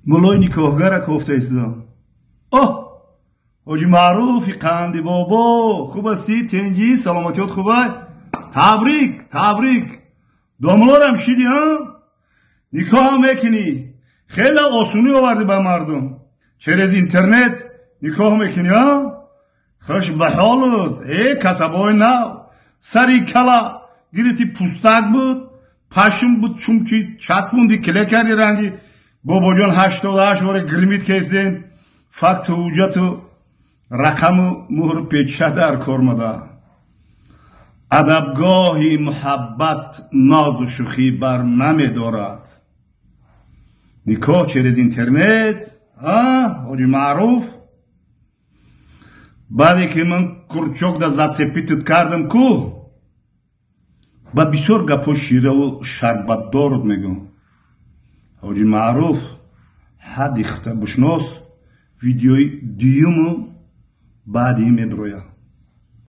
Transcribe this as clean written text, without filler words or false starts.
مولای نکاهگره کوفته ایستادم. اوه حاجی معروفی قندی بابا، خوب هستی؟ تنگی؟ سلامتیات خوبه؟ تبریک داملارم شیدی ها؟ نکاح هم میکنی؟ خیلی آسونی آوردی به مردم. через اینترنت نکاح میکنی ها؟ خوش به حالت. کسبای نو سری کلا گیریتی پوستک بود، پشم بود، چونکی چسبوندی کله کردی رنگی بابا جان 88 باره گرمیت کیسین فقط حجت رقم مهر پیچه در کرمده. ادبگاهی محبت ناز و شوخی بر نمیدارد. نکاح через اینترنت حاجی معروف. بعدی که من کرچوک دا زدسپیتت کردم کو با بسیار گپا شیره و شربت دارد میگم. حاجی معروف حد اخته بشناس ویدیوی دیومو بعدی میبرویا.